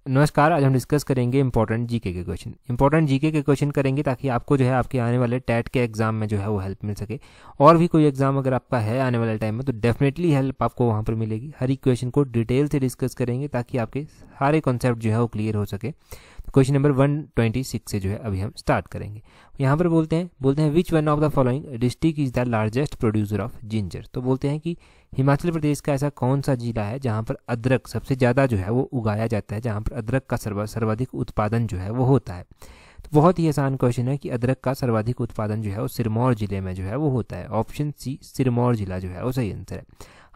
नमस्कार। आज हम डिस्कस करेंगे इंपॉर्टेंट जीके के क्वेश्चन। इंपॉर्टेंट जीके के क्वेश्चन करेंगे ताकि आपको जो है आपके आने वाले टैट के एग्जाम में जो है वो हेल्प मिल सके। और भी कोई एग्जाम अगर आपका है आने वाले टाइम में तो डेफिनेटली हेल्प आपको वहाँ पर मिलेगी। हर एक क्वेश्चन को डिटेल से डिस्कस करेंगे ताकि आपके सारे कॉन्सेप्ट जो है वो क्लियर हो सके। क्वेश्चन नंबर 126 से जो है अभी हम स्टार्ट करेंगे। यहाँ पर बोलते हैं which one of the following district is the largest producer of ginger. तो बोलते हैं कि हिमाचल प्रदेश का ऐसा कौन सा जिला है जहाँ पर अदरक सबसे ज़्यादा जो है वो उगाया जाता है, जहाँ पर अदरक का सर्वाधिक उत्पादन जो है वो होता है। तो बहुत ही आसान क्वेश्चन है कि अदरक का सर्वाधिक उत्पादन जो है वो सिरमौर जिले में जो है वो होता है। ऑप्शन सी सिरमौर जिला जो है वो सही आंसर है।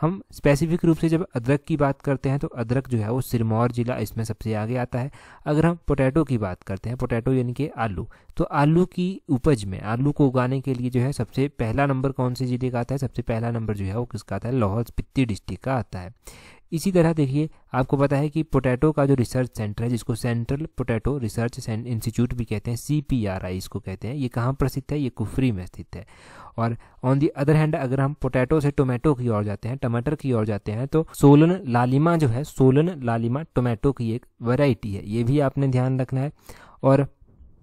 हम स्पेसिफिक रूप से जब अदरक की बात करते हैं तो अदरक जो है वो सिरमौर जिला इसमें सबसे आगे आता है। अगर हम पोटैटो की बात करते हैं, पोटैटो यानी कि आलू, तो आलू की उपज में आलू को उगाने के लिए जो है सबसे पहला नंबर कौन से जिले का आता है? सबसे पहला नंबर जो है वो किसका आता है? लाहौल स्पीति डिस्ट्रिक्ट का आता है। इसी तरह देखिए, आपको पता है कि पोटैटो का जो रिसर्च सेंटर है जिसको सेंट्रल पोटैटो रिसर्च इंस्टीट्यूट भी कहते हैं, CPRI इसको कहते हैं, ये कहाँ पर स्थित है? ये कुफरी में स्थित है। और ऑन दी अदर हैंड अगर हम पोटैटो से टोमेटो की ओर जाते हैं, टमाटर की ओर जाते हैं, तो सोलन लालिमा जो है, सोलन लालिमा टोमेटो की एक वैरायटी है, ये भी आपने ध्यान रखना है। और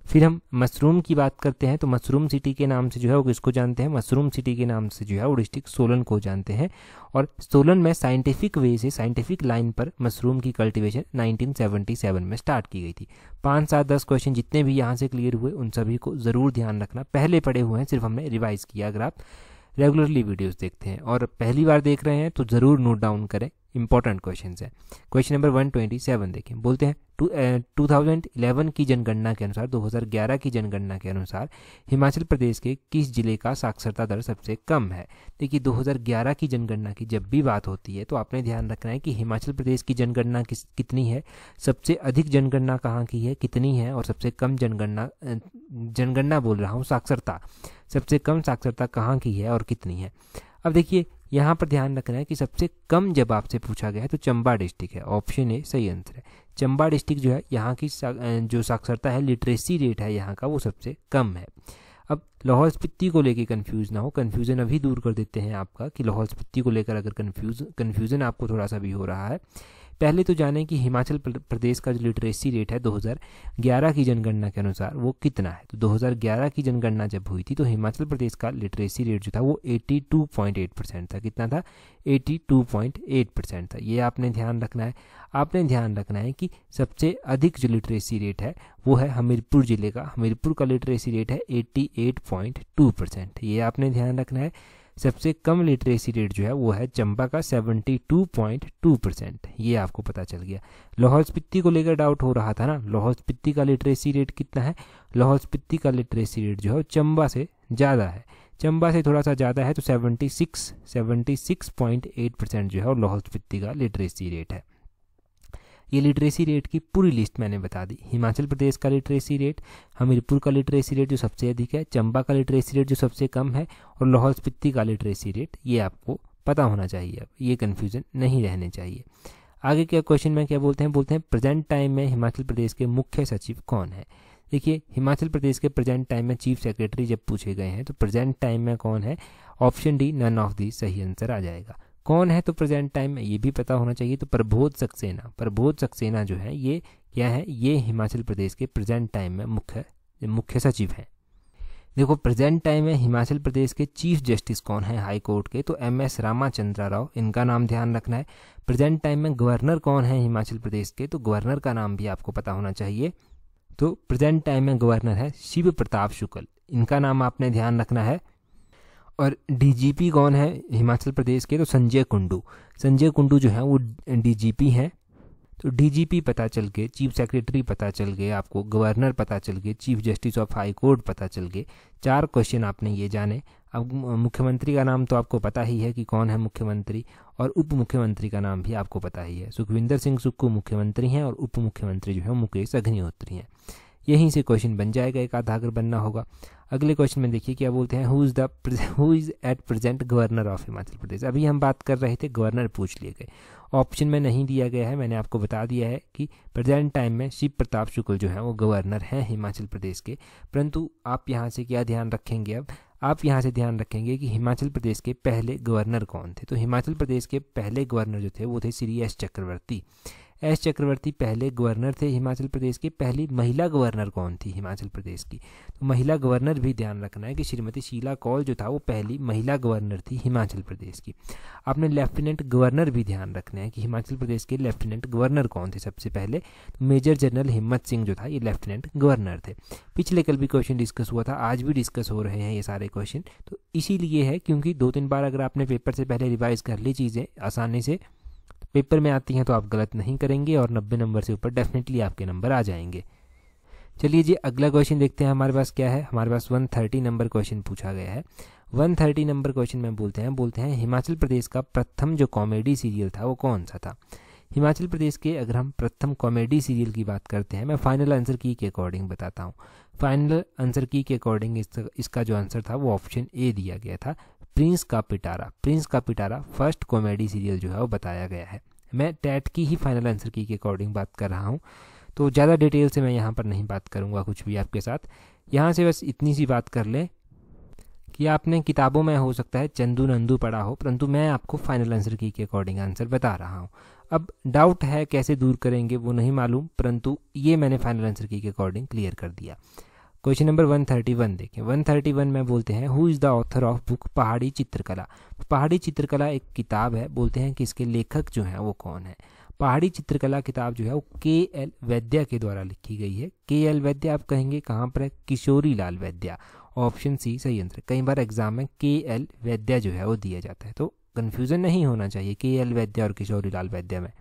फिर हम मशरूम की बात करते हैं तो मशरूम सिटी के नाम से जो है वो किसको जानते हैं? मशरूम सिटी के नाम से जो है वो डिस्ट्रिक्ट सोलन को जानते हैं। और सोलन में साइंटिफिक वे से, साइंटिफिक लाइन पर मशरूम की कल्टीवेशन 1977 में स्टार्ट की गई थी। 5, 7, 10 क्वेश्चन जितने भी यहाँ से क्लियर हुए उन सभी को ज़रूर ध्यान रखना। पहले पढ़े हुए हैं, सिर्फ हमने रिवाइज किया। अगर आप रेगुलरली वीडियोस देखते हैं और पहली बार देख रहे हैं तो ज़रूर नोट डाउन करें, इंपॉर्टेंट क्वेश्चन है। क्वेश्चन नंबर 127 देखें। बोलते हैं 2011 की जनगणना के अनुसार, 2011 की जनगणना के अनुसार हिमाचल प्रदेश के किस जिले का साक्षरता दर सबसे कम है? देखिए, 2011 की जनगणना की जब भी बात होती है तो आपने ध्यान रखना है कि हिमाचल प्रदेश की जनगणना कितनी है, सबसे अधिक जनगणना कहाँ की है, कितनी है, और सबसे कम जनगणना बोल रहा हूँ साक्षरता, सबसे कम साक्षरता कहाँ की है और कितनी है। अब देखिए, यहाँ पर ध्यान रखना है कि सबसे कम जब आपसे पूछा गया है तो चंबा डिस्ट्रिक्ट है। ऑप्शन ए सही आंसर है। चंबा डिस्ट्रिक्ट जो है यहाँ की जो साक्षरता है, लिटरेसी रेट है यहाँ का, वो सबसे कम है। अब लाहौल स्पीति को लेकर कंफ्यूज ना हो, कन्फ्यूज़न अभी दूर कर देते हैं आपका कि लाहौल स्पीति को लेकर अगर कन्फ्यूज़न आपको थोड़ा सा भी हो रहा है। पहले तो जानें कि हिमाचल प्रदेश का जो लिटरेसी रेट है 2011 की जनगणना के अनुसार वो कितना है। तो 2011 की जनगणना जब हुई थी तो हिमाचल प्रदेश का लिटरेसी रेट जो था वो 82.8% था। कितना था? 82.8% था। ये आपने ध्यान रखना है। आपने ध्यान रखना है कि सबसे अधिक जो लिटरेसी रेट है वो है हमीरपुर जिले का। हमीरपुर का लिटरेसी रेट है 88.2%। ये आपने ध्यान रखना है। सबसे कम लिटरेसी रेट जो है वो है चंबा का 72.2%। ये आपको पता चल गया। लाहौल स्पीति को लेकर डाउट हो रहा था ना, लाहौल स्पीति का लिटरेसी रेट कितना है? लाहौल स्पीति का लिटरेसी रेट जो है चंबा से ज़्यादा है, चंबा से थोड़ा सा ज़्यादा है, तो 76.8% जो है वो लाहौल स्पीति का लिटरेसी रेट है। ये लिटरेसी रेट की पूरी लिस्ट मैंने बता दी। हिमाचल प्रदेश का लिटरेसी रेट, हमीरपुर का लिटरेसी रेट जो सबसे अधिक है, चंबा का लिटरेसी रेट जो सबसे कम है, और लाहौल स्पीति का लिटरेसी रेट, ये आपको पता होना चाहिए। अब ये कन्फ्यूज़न नहीं रहने चाहिए। आगे क्या क्वेश्चन में क्या बोलते हैं प्रेजेंट टाइम में हिमाचल प्रदेश के मुख्य सचिव कौन है? देखिए, हिमाचल प्रदेश के प्रेजेंट टाइम में चीफ सेक्रेटरी जब पूछे गए हैं तो प्रेजेंट टाइम में कौन है? Option D none of the सही आंसर आ जाएगा। कौन है तो प्रेजेंट टाइम में ये भी पता होना चाहिए। तो प्रबोध सक्सेना, प्रबोध सक्सेना जो है ये क्या है? ये हिमाचल प्रदेश के प्रेजेंट टाइम में मुख्य सचिव हैं। देखो, प्रेजेंट टाइम में हिमाचल प्रदेश के चीफ जस्टिस कौन है हाई कोर्ट के? तो MS रामाचंद्र राव, इनका नाम ध्यान रखना है। प्रेजेंट टाइम में गवर्नर कौन है हिमाचल प्रदेश के? तो गवर्नर का नाम भी आपको पता होना चाहिए। तो प्रेजेंट टाइम में गवर्नर है शिव प्रताप शुक्ल, इनका नाम आपने ध्यान रखना है। और DGP कौन है हिमाचल प्रदेश के? तो संजय कुंडू, संजय कुंडू जो है वो DGP हैं। तो DGP पता चल गए, चीफ सेक्रेटरी पता चल गए, आपको गवर्नर पता चल गए, chief justice of high court पता चल गए। 4 क्वेश्चन आपने ये जाने। अब मुख्यमंत्री का नाम तो आपको पता ही है कि कौन है मुख्यमंत्री, और उप मुख्यमंत्री का नाम भी आपको पता ही है। सुखविंदर सिंह सुक्खू मुख्यमंत्री हैं और उप मुख्यमंत्री जो है मुकेश अग्निहोत्री हैं। यहीं से क्वेश्चन बन जाएगा, एक आधा अगर बनना होगा। अगले क्वेश्चन में देखिए क्या बोलते हैं, who is at present governor of Himachal Pradesh. अभी हम बात कर रहे थे, गवर्नर पूछ लिए गए, ऑप्शन में नहीं दिया गया है। मैंने आपको बता दिया है कि प्रेजेंट टाइम में शिव प्रताप शुक्ल जो है वो गवर्नर हैं हिमाचल प्रदेश के। परंतु आप यहाँ से क्या ध्यान रखेंगे? अब आप यहाँ से ध्यान रखेंगे कि हिमाचल प्रदेश के पहले गवर्नर कौन थे। तो हिमाचल प्रदेश के पहले गवर्नर जो थे वो थे श्री S चक्रवर्ती। एस चक्रवर्ती पहले गवर्नर थे हिमाचल प्रदेश के। पहली महिला गवर्नर कौन थी हिमाचल प्रदेश की? तो महिला गवर्नर भी ध्यान रखना है कि श्रीमती शीला कौल जो था वो पहली महिला गवर्नर थी हिमाचल प्रदेश की। आपने लेफ्टिनेंट गवर्नर भी ध्यान रखना है कि हिमाचल प्रदेश के लेफ्टिनेंट गवर्नर कौन थे सबसे पहले? तो मेजर जनरल हिम्मत सिंह जो था ये लेफ्टिनेंट गवर्नर थे। पिछले कल भी क्वेश्चन डिस्कस हुआ था, आज भी डिस्कस हो रहे हैं ये सारे क्वेश्चन। तो इसीलिए है क्योंकि 2-3 बार अगर आपने पेपर से पहले रिवाइज कर ली चीज़ें आसानी से, पेपर में आती हैं तो आप गलत नहीं करेंगे और 90 नंबर से ऊपर डेफिनेटली आपके नंबर आ जाएंगे। चलिए जी अगला क्वेश्चन देखते हैं हमारे पास क्या है। हमारे पास 130 नंबर क्वेश्चन पूछा गया है। 130 नंबर क्वेश्चन में बोलते हैं हिमाचल प्रदेश का प्रथम जो कॉमेडी सीरियल था वो कौन सा था? हिमाचल प्रदेश के अगर हम प्रथम कॉमेडी सीरियल की बात करते हैं, मैं फाइनल आंसर की के अकॉर्डिंग बताता हूँ। फाइनल आंसर की के अकॉर्डिंग इसका जो आंसर था वो ऑप्शन ए दिया गया था, प्रिंस का पिटारा। प्रिंस का पिटारा फर्स्ट कॉमेडी सीरियल जो है वो बताया गया है। मैं टैट की ही फाइनल आंसर की के अकॉर्डिंग बात कर रहा हूँ, तो ज़्यादा डिटेल से मैं यहाँ पर नहीं बात करूँगा कुछ भी आपके साथ। यहाँ से बस इतनी सी बात कर लें कि आपने किताबों में हो सकता है चंदू नंदू पढ़ा हो, परंतु मैं आपको फाइनल आंसर की के अकॉर्डिंग आंसर बता रहा हूँ। अब डाउट है कैसे दूर करेंगे वो नहीं मालूम, परंतु ये मैंने फाइनल आंसर की के अकॉर्डिंग क्लियर कर दिया। क्वेश्चन नंबर 131 देखें। 131 में बोलते हैं who is the author of book पहाड़ी चित्रकला। पहाड़ी चित्रकला एक किताब है, बोलते हैं कि इसके लेखक जो हैं वो कौन है। पहाड़ी चित्रकला किताब जो है वो के.एल. वैद्या के द्वारा लिखी गई है। के.एल. वैद्या आप कहेंगे कहाँ पर है? किशोरी लाल वैद्या। ऑप्शन सी सही आंसर। कई बार एग्जाम में के.एल. वैद्या जो है वो दिया जाता है, तो कन्फ्यूजन नहीं होना चाहिए के.एल. वैद्या और किशोरी लाल वैद्या में।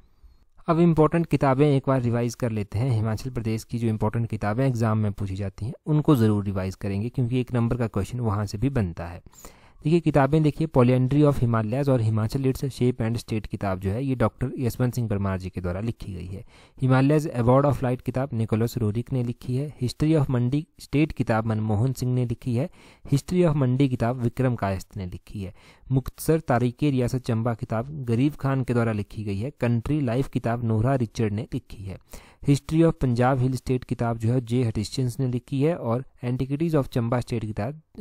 अब इम्पोर्टेंट किताबें एक बार रिवाइज कर लेते हैं। हिमाचल प्रदेश की जो इम्पोर्टेंट किताबें एग्जाम में पूछी जाती हैं उनको ज़रूर रिवाइज करेंगे, क्योंकि 1 नंबर का क्वेश्चन वहाँ से भी बनता है। देखिए किताबें देखिए, पॉलिएंड्री ऑफ हिमालयाज और Himachal its shape and state किताब जो है ये डॉक्टर यशवंत सिंह परमार जी के द्वारा लिखी गई है। हिमालयाज अवार्ड ऑफ लाइट किताब निकोलस रोरिक ने लिखी है। हिस्ट्री ऑफ मंडी स्टेट किताब मनमोहन सिंह ने लिखी है। हिस्ट्री ऑफ मंडी किताब विक्रम कायस्थ ने लिखी है। मुख्तसर तारीख़ रियासत चंबा किताब गरीब खान के द्वारा लिखी गई है। कंट्री लाइफ किताब नोहरा रिचर्ड ने लिखी है। History of Punjab hill state किताब जो है जे हटिस्टियंस ने लिखी है। और एंटिक्विटीज़ ऑफ चंबा स्टेट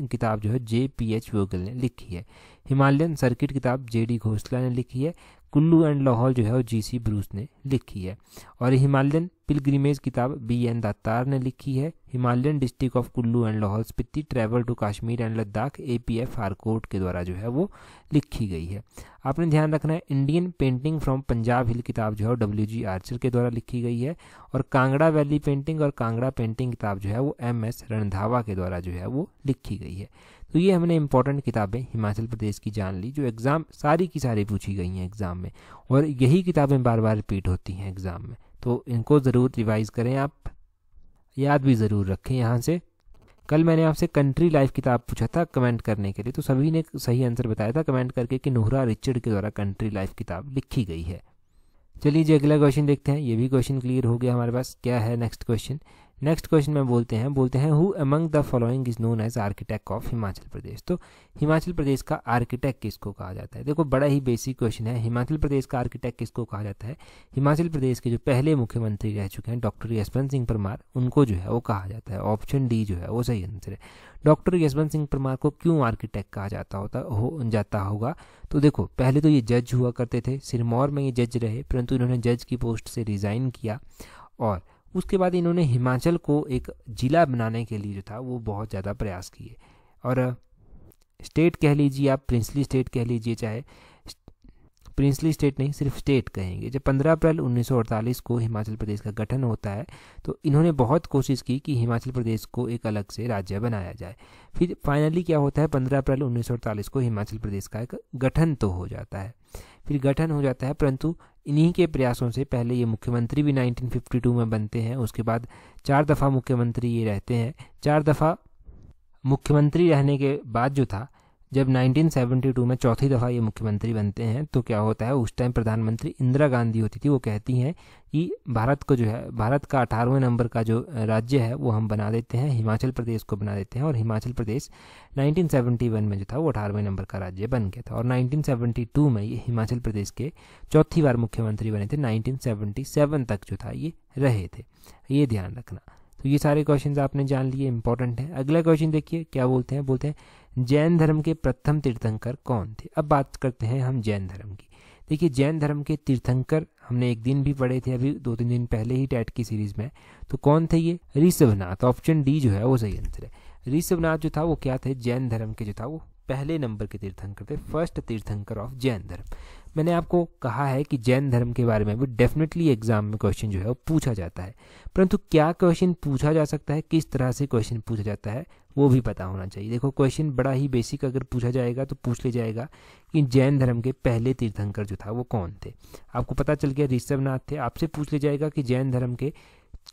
किताब जो है जे.पी.एच. वोगल ने लिखी है। हिमालयन सर्किट किताब जे.डी. घोसला ने लिखी है। कुल्लू एंड लाहौल जो है वो जी.सी. ब्रूस ने लिखी है। और हिमालयन पिलग्रिमेज किताब बी.एन. दातार ने लिखी है। Himalayan district of Kullu and Lahaul Spiti travel to Kashmir and Ladakh A P F. Harcourt के द्वारा जो है वो लिखी गई है। आपने ध्यान रखना है इंडियन पेंटिंग फ्रॉम पंजाब हिल किताब जो है W.G. आर्चर के द्वारा लिखी गई है। और कांगड़ा वैली पेंटिंग और कांगड़ा पेंटिंग किताब जो है वो M.S. रणधावा के द्वारा जो है वो लिखी गई है। तो ये हमने इंपॉर्टेंट किताबें हिमाचल प्रदेश की जान ली, जो एग्ज़ाम सारी की सारी पूछी गई हैं एग्ज़ाम में, और यही किताबें बार बार रिपीट होती हैं एग्ज़ाम में। तो इनको ज़रूर रिवाइज करें, आप याद भी ज़रूर रखें। यहाँ से कल मैंने आपसे कंट्री लाइफ किताब पूछा था कमेंट करने के लिए, तो सभी ने सही आंसर बताया था कमेंट करके कि नोहरा रिचर्ड के द्वारा कंट्री लाइफ किताब लिखी गई है। चलिए जी अगला क्वेश्चन देखते हैं। ये भी क्वेश्चन क्लियर हो गया हमारे पास। क्या है नेक्स्ट क्वेश्चन? नेक्स्ट क्वेश्चन में बोलते हैं who among the following is known as architect of Himachal Pradesh. तो हिमाचल प्रदेश का आर्किटेक्ट किसको कहा जाता है? देखो बड़ा ही बेसिक क्वेश्चन है। हिमाचल प्रदेश का आर्किटेक्ट किसको कहा जाता है? हिमाचल प्रदेश के जो पहले मुख्यमंत्री रह चुके हैं डॉक्टर यशवंत सिंह परमार, उनको जो है वो कहा जाता है। ऑप्शन डी जो है वो सही आंसर है। डॉक्टर यशवंत सिंह परमार को क्यों आर्किटेक्ट कहा जाता होगा? तो देखो पहले तो ये जज हुआ करते थे, सिरमौर में ये जज रहे, परंतु इन्होंने जज की पोस्ट से रिज़ाइन किया और उसके बाद इन्होंने हिमाचल को एक जिला बनाने के लिए जो था वो बहुत ज़्यादा प्रयास किए। और स्टेट कह लीजिए आप, प्रिंसली स्टेट कह लीजिए, चाहे प्रिंसली स्टेट नहीं सिर्फ स्टेट कहेंगे। जब 15 अप्रैल 1948 को हिमाचल प्रदेश का गठन होता है तो इन्होंने बहुत कोशिश की कि हिमाचल प्रदेश को एक अलग से राज्य बनाया जाए। फिर फाइनली क्या होता है, 15 अप्रैल 1948 को हिमाचल प्रदेश का एक गठन तो हो जाता है। फिर गठन हो जाता है, परंतु इन्हीं के प्रयासों से पहले ये मुख्यमंत्री भी 1952 में बनते हैं। उसके बाद 4 दफ़ा मुख्यमंत्री ये रहते हैं। 4 दफ़ा मुख्यमंत्री रहने के बाद जो था, जब 1972 में चौथी दफ़ा ये मुख्यमंत्री बनते हैं तो क्या होता है, उस टाइम प्रधानमंत्री इंदिरा गांधी होती थी। वो कहती हैं कि भारत को जो है, भारत का 18वें नंबर का जो राज्य है वो हम बना देते हैं, हिमाचल प्रदेश को बना देते हैं। और हिमाचल प्रदेश 1971 में जो था वो 18वें नंबर का राज्य बन गया था। और 1972 में ये हिमाचल प्रदेश के चौथी बार मुख्यमंत्री बने थे। 1977 तक जो था ये रहे थे, ये ध्यान रखना। तो ये सारे क्वेश्चंस आपने जान लिए, इंपॉर्टेंट है। अगला क्वेश्चन देखिए क्या बोलते हैं जैन धर्म के प्रथम तीर्थंकर कौन थे। अब बात करते हैं हम जैन धर्म की। देखिए जैन धर्म के तीर्थंकर हमने एक दिन भी पढ़े थे अभी 2-3 दिन पहले ही टैट की सीरीज में। तो कौन थे ये? ऋषभनाथ। ऑप्शन डी जो है वो सही आंसर है। ऋषभनाथ जो था वो क्या थे? जैन धर्म के जो था वो पहले नंबर के तीर्थंकर थे, फर्स्ट तीर्थंकर ऑफ जैन धर्म। मैंने आपको कहा है कि जैन धर्म के बारे में भी डेफिनेटली एग्जाम में क्वेश्चन जो है वो पूछा जाता है, परंतु क्या क्वेश्चन पूछा जा सकता है, किस तरह से क्वेश्चन पूछा जाता है, वो भी पता होना चाहिए। देखो क्वेश्चन बड़ा ही बेसिक अगर पूछा जाएगा तो पूछ ले जाएगा कि जैन धर्म के पहले तीर्थंकर जो था वो कौन थे। आपको पता चल गया ऋषभनाथ थे। आपसे पूछ ले जाएगा कि जैन धर्म के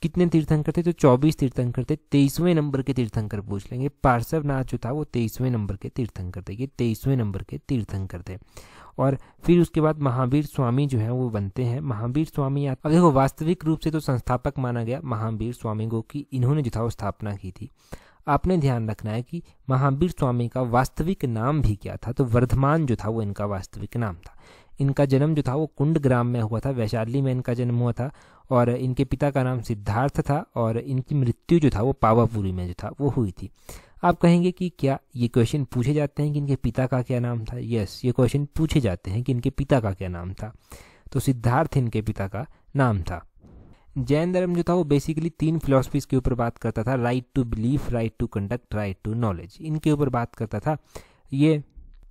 कितने तीर्थंकर थे, तो 24 तीर्थंकर थे। 23वें नंबर के तीर्थंकर पूछ लेंगे। पार्श्वनाथ जो था वो 23वें नंबर के तीर्थंकर थे। ये 23वें नंबर के तीर्थंकर थे। और फिर उसके बाद महावीर स्वामी जो है वो बनते हैं। महावीर स्वामी अब देखो वास्तविक रूप से तो संस्थापक माना गया महावीर स्वामी को कि इन्होंने जो था वो स्थापना की थी। आपने ध्यान रखना है कि महावीर स्वामी का वास्तविक नाम भी क्या था, तो वर्धमान जो था वो इनका वास्तविक नाम था। इनका जन्म जो था वो कुंड ग्राम में हुआ था, वैशाली में इनका जन्म हुआ था, और इनके पिता का नाम सिद्धार्थ था, और इनकी मृत्यु जो था वो पावापुरी में जो था वो हुई थी। आप कहेंगे कि क्या ये क्वेश्चन पूछे जाते हैं कि इनके पिता का क्या नाम था? यस, ये क्वेश्चन पूछे जाते हैं कि इनके पिता का क्या नाम था। तो सिद्धार्थ इनके पिता का नाम था। जैन धर्म जो था वो बेसिकली 3 फिलॉसफीज के ऊपर बात करता था। Right to belief, right to conduct, right to knowledge, इनके ऊपर बात करता था। ये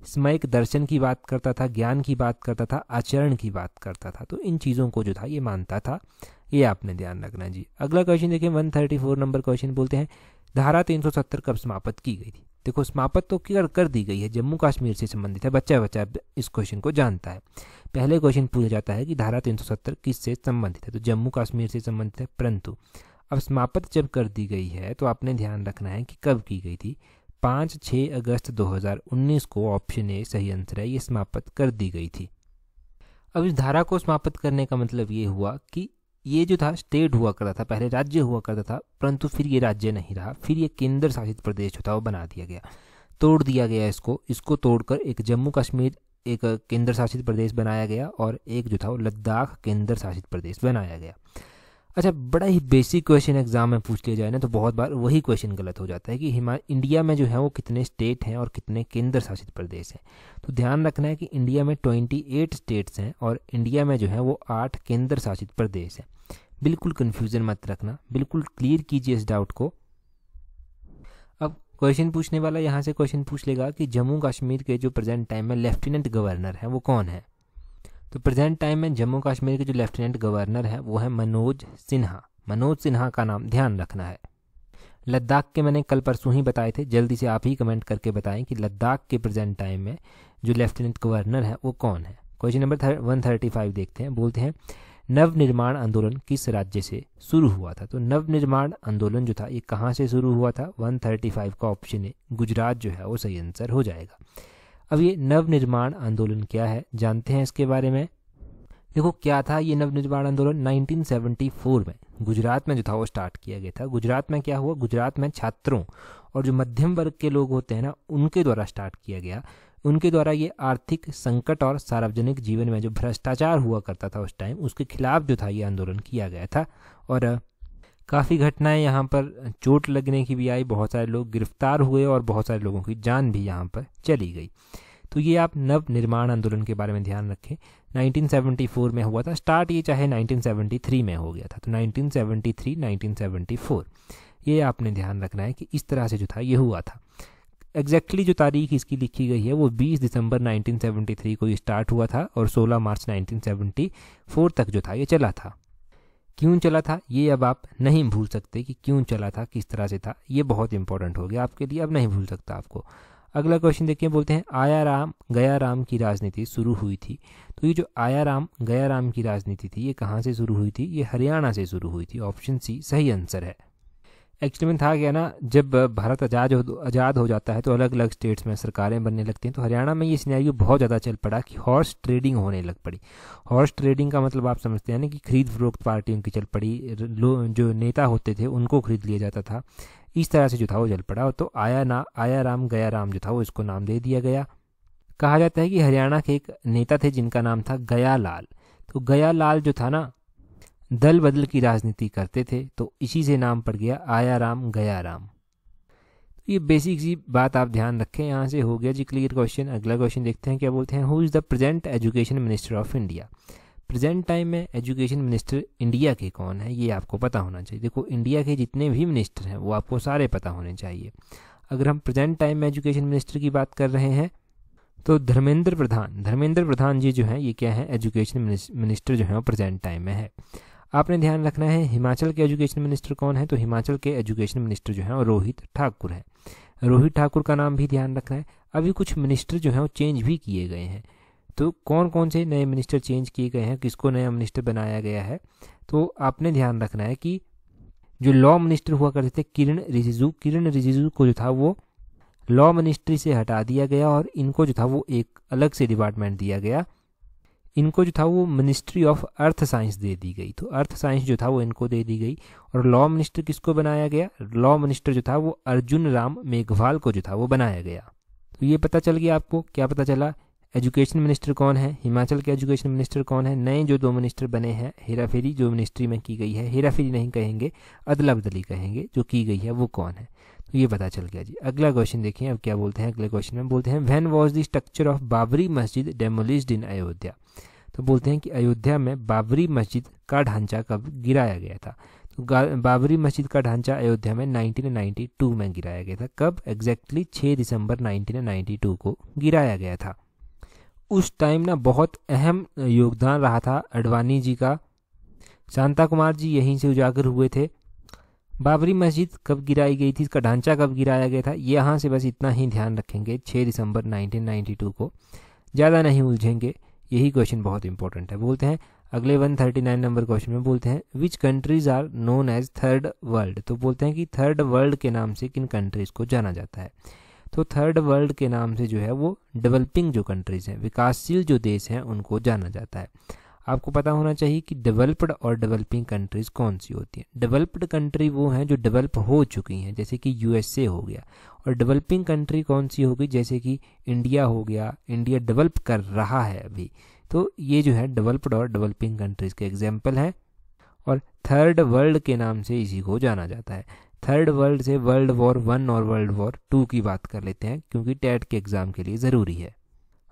स्मयिक दर्शन की बात करता था, ज्ञान की बात करता था, आचरण की बात करता था। तो इन चीज़ों को जो था ये मानता था। ये आपने ध्यान रखना जी। अगला क्वेश्चन देखिए 134 नंबर क्वेश्चन बोलते हैं धारा 370 कब समाप्त की गई थी? देखो समाप्त तो कर दी गई है, जम्मू कश्मीर से संबंधित है। बच्चा बच्चा इस क्वेश्चन को जानता है। पहले क्वेश्चन पूछा जाता है कि धारा 370 किससे संबंधित है, तो जम्मू कश्मीर से संबंधित है। परंतु अब समाप्त जब कर दी गई है तो आपने ध्यान रखना है कि कब की गई थी। 5-6 अगस्त 2019 को ऑप्शन ए सही आंसर है, ये समाप्त कर दी गई थी। अब इस धारा को समाप्त करने का मतलब ये हुआ कि ये जो था स्टेट हुआ करता था, पहले राज्य हुआ करता था, परंतु फिर ये राज्य नहीं रहा, फिर ये केंद्र शासित प्रदेश जो था वो बना दिया गया, तोड़ दिया गया। इसको तोड़कर एक जम्मू कश्मीर एक केंद्र शासित प्रदेश बनाया गया, और एक जो था वो लद्दाख केंद्र शासित प्रदेश बनाया गया। अच्छा, बड़ा ही बेसिक क्वेश्चन एग्जाम में पूछ लिया जाए ना तो बहुत बार वही क्वेश्चन गलत हो जाता है कि इंडिया में जो है वो कितने स्टेट हैं और कितने केंद्र शासित प्रदेश हैं। तो ध्यान रखना है कि इंडिया में 28 स्टेट्स हैं और इंडिया में जो है वो 8 केंद्र शासित प्रदेश हैं। बिल्कुल कन्फ्यूजन मत रखना, बिल्कुल क्लियर कीजिए इस डाउट को। अब क्वेश्चन पूछने वाला यहाँ से क्वेश्चन पूछ लेगा कि जम्मू कश्मीर के जो प्रेजेंट टाइम में लेफ्टिनेंट गवर्नर है वो कौन है। तो प्रेजेंट टाइम में जम्मू कश्मीर के जो लेफ्टिनेंट गवर्नर है वो है मनोज सिन्हा। मनोज सिन्हा का नाम ध्यान रखना है। लद्दाख के मैंने कल परसों ही बताए थे, जल्दी से आप ही कमेंट करके बताएं कि लद्दाख के प्रेजेंट टाइम में जो लेफ्टिनेंट गवर्नर है वो कौन है। क्वेश्चन नंबर 135 देखते हैं। बोलते हैं नवनिर्माण आंदोलन किस राज्य से शुरू हुआ था। तो नवनिर्माण आंदोलन जो था ये कहाँ से शुरू हुआ था? 135 का ऑप्शन है गुजरात जो है वो सही आंसर हो जाएगा। अब ये नवनिर्माण आंदोलन क्या है जानते हैं इसके बारे में। देखो क्या था ये नवनिर्माण आंदोलन, 1974 में गुजरात में जो था वो स्टार्ट किया गया था। गुजरात में क्या हुआ, गुजरात में छात्रों और जो मध्यम वर्ग के लोग होते हैं ना उनके द्वारा स्टार्ट किया गया। उनके द्वारा ये आर्थिक संकट और सार्वजनिक जीवन में जो भ्रष्टाचार हुआ करता था उस टाइम, उसके खिलाफ जो था ये आंदोलन किया गया था। और काफ़ी घटनाएं यहाँ पर चोट लगने की भी आई, बहुत सारे लोग गिरफ्तार हुए और बहुत सारे लोगों की जान भी यहाँ पर चली गई। तो ये आप नव निर्माण आंदोलन के बारे में ध्यान रखें। 1974 में हुआ था स्टार्ट, ये चाहे 1973 में हो गया था। तो 1973, 1974 ये आपने ध्यान रखना है कि इस तरह से जो था ये हुआ था। एग्जैक्टली जो तारीख इसकी लिखी गई है वो 20 दिसंबर 1973 को ये स्टार्ट हुआ था और 16 मार्च 1974 तक जो था ये चला था। क्यों चला था ये अब आप नहीं भूल सकते कि क्यों चला था, किस तरह से था, ये बहुत इंपॉर्टेंट हो गया आपके लिए, अब नहीं भूल सकता आपको। अगला क्वेश्चन देखिए, बोलते हैं आया राम गया राम की राजनीति शुरू हुई थी। तो ये जो आया राम गया राम की राजनीति थी ये कहाँ से शुरू हुई थी? ये हरियाणा से शुरू हुई थी। ऑप्शन सी सही आंसर है। एक्चुअली में था क्या ना, जब भारत आज़ाद हो जाता है तो अलग अलग स्टेट्स में सरकारें बनने लगती हैं। तो हरियाणा में ये सिनेरियो बहुत ज़्यादा चल पड़ा कि हॉर्स ट्रेडिंग होने लग पड़ी। हॉर्स ट्रेडिंग का मतलब आप समझते हैं ना कि खरीद फरोख्त पार्टियों की चल पड़ी, जो नेता होते थे उनको खरीद लिया जाता था। इस तरह से जो था वो चल पड़ा। तो आया राम गया राम जो था वो इसको नाम दे दिया गया। कहा जाता है कि हरियाणा के एक नेता थे जिनका नाम था गया लाल। तो गया लाल जो था ना दल बदल की राजनीति करते थे, तो इसी से नाम पड़ गया आया राम गया राम। ये बेसिक सी बात आप ध्यान रखें। यहाँ से हो गया जी क्लियर क्वेश्चन। अगला क्वेश्चन देखते हैं क्या बोलते हैं। Who is the present education minister of India. Present time में एजुकेशन मिनिस्टर इंडिया के कौन है, ये आपको पता होना चाहिए। देखो इंडिया के जितने भी मिनिस्टर हैं वो आपको सारे पता होने चाहिए। अगर हम प्रेजेंट टाइम में एजुकेशन मिनिस्टर की बात कर रहे हैं तो धर्मेंद्र प्रधान जी जो हैं ये क्या है, एजुकेशन मिनिस्टर जो है वो प्रेजेंट टाइम में है। आपने ध्यान रखना है हिमाचल के एजुकेशन मिनिस्टर कौन है, तो हिमाचल के एजुकेशन मिनिस्टर जो है वो रोहित ठाकुर है। रोहित ठाकुर का नाम भी ध्यान रखना है। अभी कुछ मिनिस्टर जो हैं वो चेंज भी किए गए हैं, तो कौन कौन से नए मिनिस्टर चेंज किए गए हैं, किसको नया मिनिस्टर बनाया गया है, तो आपने ध्यान रखना है कि जो लॉ मिनिस्टर हुआ करते थे किरण रिजिजू को जो था वो लॉ मिनिस्ट्री से हटा दिया गया और इनको जो था वो एक अलग से डिपार्टमेंट दिया गया। इनको जो था वो मिनिस्ट्री ऑफ अर्थ साइंस दे दी गई, तो अर्थ साइंस जो था वो इनको दे दी गई। और लॉ मिनिस्टर किसको बनाया गया, लॉ मिनिस्टर जो था वो अर्जुन राम मेघवाल को जो था वो बनाया गया। तो ये पता चल गया आपको, क्या पता चला, एजुकेशन मिनिस्टर कौन है, हिमाचल के एजुकेशन मिनिस्टर कौन है, नए जो 2 मिनिस्टर बने हैं, हेराफेरी जो मिनिस्ट्री में की गई है, हेराफेरी नहीं कहेंगे अदला बदली कहेंगे, जो की गई है वो कौन है, तो ये पता चल गया जी। अगला क्वेश्चन देखिए अब क्या बोलते हैं। अगले क्वेश्चन में बोलते हैं when was the structure of Babri मस्जिद डेमोलिश्ड इन अयोध्या। तो बोलते हैं कि अयोध्या में बाबरी मस्जिद का ढांचा कब गिराया गया था। तो बाबरी मस्जिद का ढांचा अयोध्या में 1992 में गिराया गया था। कब एग्जैक्टली 6 दिसंबर 1992 को गिराया गया था। उस टाइम ना बहुत अहम योगदान रहा था अडवाणी जी का, शांता कुमार जी यहीं से उजागर हुए थे। बाबरी मस्जिद कब गिराई गई थी, इसका ढांचा कब गिराया गया था, यहाँ से बस इतना ही ध्यान रखेंगे 6 दिसंबर 1992 को, ज़्यादा नहीं उलझेंगे, यही क्वेश्चन बहुत इंपॉर्टेंट है। बोलते हैं अगले 139 नंबर क्वेश्चन में बोलते हैं which countries are known as third world. तो बोलते हैं कि थर्ड वर्ल्ड के नाम से किन कंट्रीज़ को जाना जाता है। तो थर्ड वर्ल्ड के नाम से जो है वो डेवलपिंग जो कंट्रीज़ हैं, विकासशील जो देश हैं, उनको जाना जाता है। आपको पता होना चाहिए कि डेवलप्ड और डेवलपिंग कंट्रीज़ कौन सी होती हैं। डेवलप्ड कंट्री वो हैं जो डेवलप हो चुकी हैं, जैसे कि यूएसए हो गया, और डेवलपिंग कंट्री कौन सी होगी, जैसे कि इंडिया हो गया, इंडिया डेवलप कर रहा है अभी। तो ये जो है डेवलप्ड और डेवलपिंग कंट्रीज़ के एग्जाम्पल हैं, और थर्ड वर्ल्ड के नाम से इसी को जाना जाता है। थर्ड वर्ल्ड से वर्ल्ड वॉर 1 और वर्ल्ड वॉर 2 की बात कर लेते हैं, क्योंकि टेट के एग्ज़ाम के लिए ज़रूरी है।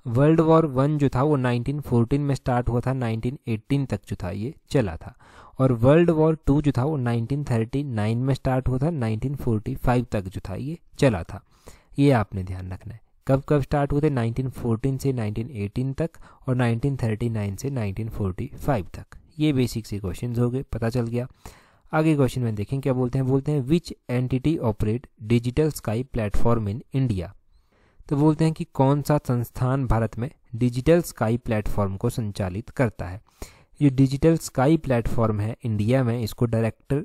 वर्ल्ड वॉर 1 जो था वो 1914 में स्टार्ट हुआ था, 1918 तक जो था ये चला था। और वर्ल्ड वॉर 2 जो था वो 1939 में स्टार्ट हुआ था, 1945 तक जो था ये चला था। ये आपने ध्यान रखना है, कब कब स्टार्ट हुए थे, 1914 से 1918 तक और 1939 से 1945 तक। ये बेसिक से क्वेश्चन हो गए, पता चल गया। आगे क्वेश्चन में देखें क्या बोलते हैं which entity operate digital sky platform in India. तो बोलते हैं कि कौन सा संस्थान भारत में डिजिटल स्काई प्लेटफॉर्म को संचालित करता है। ये डिजिटल स्काई प्लेटफॉर्म है इंडिया में, इसको director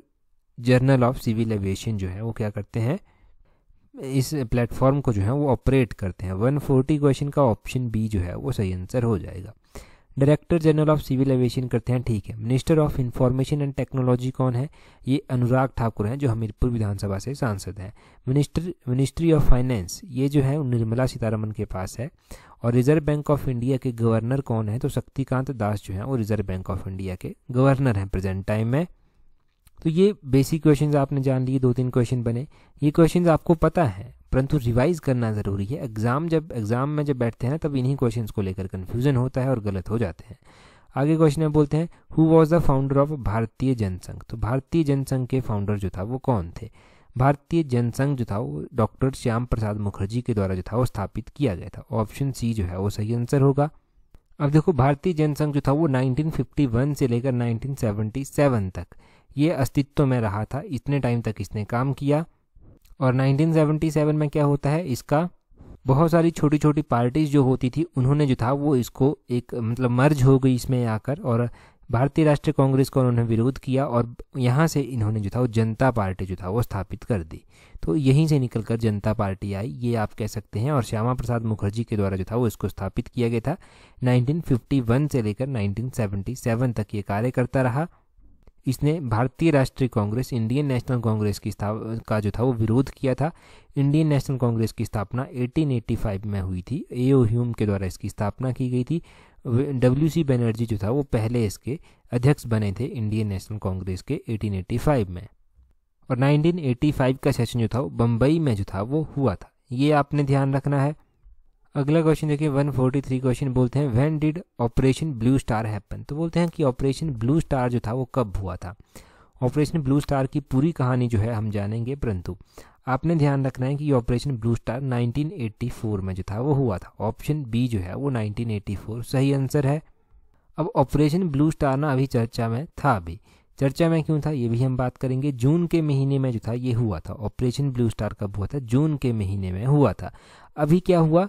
general of civil aviation जो है वो क्या करते हैं, इस प्लेटफॉर्म को जो है वो ऑपरेट करते हैं। 140 क्वेश्चन का ऑप्शन बी जो है वो सही आंसर हो जाएगा। Director general of civil aviation करते हैं, ठीक है। Minister of information and technology कौन है, ये अनुराग ठाकुर हैं जो हमीरपुर विधानसभा से सांसद हैं। मिनिस्ट्री ऑफ फाइनेंस ये जो है निर्मला सीतारमन के पास है। और रिजर्व बैंक ऑफ इंडिया के गवर्नर कौन है, तो शक्तिकांत दास जो है वो रिजर्व बैंक ऑफ इंडिया के गवर्नर हैं प्रेजेंट टाइम में। तो ये बेसिक क्वेश्चंस आपने जान लिए, 2-3 क्वेश्चन बने। ये क्वेश्चंस आपको पता है, परंतु रिवाइज करना ज़रूरी है। एग्जाम में जब बैठते हैं ना तब इन्हीं क्वेश्चंस को लेकर कन्फ्यूजन होता है और गलत हो जाते हैं। आगे क्वेश्चन में बोलते हैं who was the founder of भारतीय जनसंघ। तो भारतीय जनसंघ के फाउंडर जो था वो कौन थे। भारतीय जनसंघ जो था वो डॉक्टर श्याम प्रसाद मुखर्जी के द्वारा जो था वो स्थापित किया गया था। ऑप्शन सी जो है वो सही आंसर होगा। अब देखो भारतीय जनसंघ जो था वो 1951 से लेकर 1977 तक ये अस्तित्व में रहा था, इतने टाइम तक इसने काम किया। और 1977 में क्या होता है, इसका बहुत सारी छोटी छोटी पार्टीज जो होती थी उन्होंने जो था वो इसको एक मतलब मर्ज हो गई इसमें आकर, और भारतीय राष्ट्रीय कांग्रेस को उन्होंने विरोध किया और यहाँ से इन्होंने जो था वो जनता पार्टी जो था वो स्थापित कर दी। तो यहीं से निकलकर जनता पार्टी आई, ये आप कह सकते हैं। और श्यामा प्रसाद मुखर्जी के द्वारा जो था वो इसको स्थापित किया गया था। 1951 से लेकर 1977 तक ये कार्य करता रहा। इसने भारतीय राष्ट्रीय कांग्रेस इंडियन नेशनल कांग्रेस की का जो था वो विरोध किया था। इंडियन नेशनल कांग्रेस की स्थापना 1885 में हुई थी। ए.ओ. ह्यूम के द्वारा इसकी स्थापना की गई थी। W.C. बनर्जी जो था वो पहले इसके अध्यक्ष बने थे इंडियन नेशनल कांग्रेस के 1885 में। और 1985 का सेशन जो था वो बम्बई में जो था वो हुआ था, ये आपने ध्यान रखना है। अगला क्वेश्चन देखिए 143 क्वेश्चन बोलते हैं when did operation blue star happen. तो बोलते हैं कि ऑपरेशन ब्लू स्टार जो था वो कब हुआ था। ऑपरेशन ब्लू स्टार की पूरी कहानी जो है हम जानेंगे, परंतु आपने ध्यान रखना है कि ये ऑपरेशन ब्लू स्टार 1984 में जो था वो हुआ था। ऑप्शन बी जो है वो 1984 सही आंसर है। अब ऑपरेशन ब्लू स्टार ना अभी चर्चा में था, अभी चर्चा में क्यों था ये भी हम बात करेंगे। जून के महीने में जो था ये हुआ था। ऑपरेशन ब्लू स्टार कब हुआ था? जून के महीने में हुआ था। अभी क्या हुआ,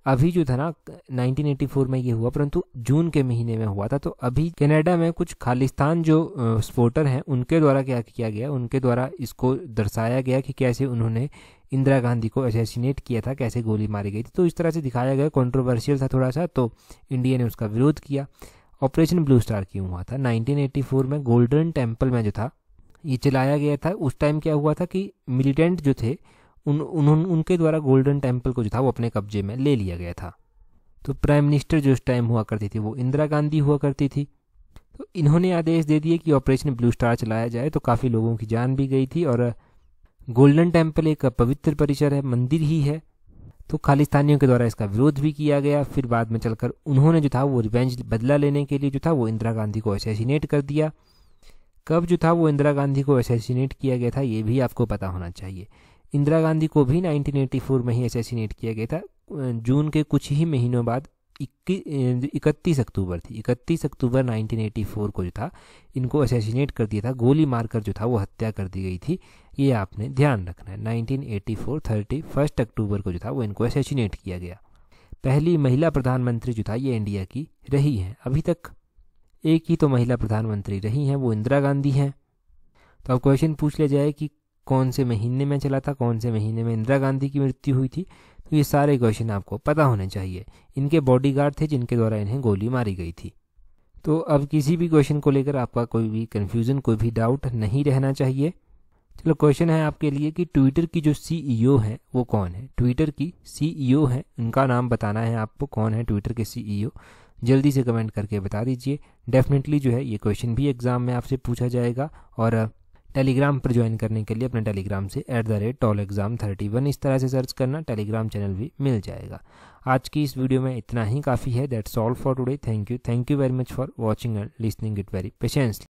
अभी जो था ना 1984 में ये हुआ, परंतु जून के महीने में हुआ था। तो अभी कनाडा में कुछ खालिस्तान जो सपोर्टर हैं उनके द्वारा क्या किया गया, उनके द्वारा इसको दर्शाया गया कि कैसे उन्होंने इंदिरा गांधी को असैसिनेट किया था, कैसे गोली मारी गई थी। तो इस तरह से दिखाया गया, कंट्रोवर्शियल था थोड़ा सा, तो इंडिया ने उसका विरोध किया। ऑपरेशन ब्लू स्टार क्यों हुआ था? 1984 में गोल्डन टेम्पल में जो था ये चलाया गया था। उस टाइम क्या हुआ था कि मिलिटेंट जो थे उनके द्वारा गोल्डन टेम्पल को जो था वो अपने कब्जे में ले लिया गया था। तो प्राइम मिनिस्टर जो उस टाइम हुआ करती थी वो इंदिरा गांधी हुआ करती थी। तो इन्होंने आदेश दे दिए कि ऑपरेशन ब्लू स्टार चलाया जाए, तो काफ़ी लोगों की जान भी गई थी। और गोल्डन टेम्पल एक पवित्र परिसर है, मंदिर ही है, तो खालिस्तानियों के द्वारा इसका विरोध भी किया गया। फिर बाद में चलकर उन्होंने जो था वो रिवेंज बदला लेने के लिए जो था वो इंदिरा गांधी को असैसिनेट कर दिया। कब जो था वो इंदिरा गांधी को असैसिनेट किया गया था ये भी आपको पता होना चाहिए। इंदिरा गांधी को भी 1984 में ही असैसिनेट किया गया था। जून के कुछ ही महीनों बाद 31 अक्टूबर थी, 31 अक्टूबर 1984 को जो था इनको असैसिनेट कर दिया था, गोली मारकर जो था वो हत्या कर दी गई थी। ये आपने ध्यान रखना है। 1984 31 अक्टूबर को जो था वो इनको असैसिनेट किया गया। पहली महिला प्रधानमंत्री जो था ये इंडिया की रही हैं। अभी तक एक ही तो महिला प्रधानमंत्री रही हैं, वो इंदिरा गांधी हैं। तो अब क्वेश्चन पूछ लिया जाए कि कौन से महीने में चला था, कौन से महीने में इंदिरा गांधी की मृत्यु हुई थी, तो ये सारे क्वेश्चन आपको पता होने चाहिए। इनके बॉडीगार्ड थे जिनके द्वारा इन्हें गोली मारी गई थी। तो अब किसी भी क्वेश्चन को लेकर आपका कोई भी कन्फ्यूज़न, कोई भी डाउट नहीं रहना चाहिए। चलो क्वेश्चन है आपके लिए कि ट्विटर की जो सीईओ है वो कौन है? ट्विटर की सीईओ है, उनका नाम बताना है आपको, कौन है ट्विटर के सीईओ। जल्दी से कमेंट करके बता दीजिए। डेफिनेटली जो है ये क्वेश्चन भी एग्जाम में आपसे पूछा जाएगा। और टेलीग्राम पर ज्वाइन करने के लिए अपने टेलीग्राम से @tallexam31 इस तरह से सर्च करना, टेलीग्राम चैनल भी मिल जाएगा। आज की इस वीडियो में इतना ही काफ़ी है। That's all for today. Thank you very much for watching and listening it very patiently.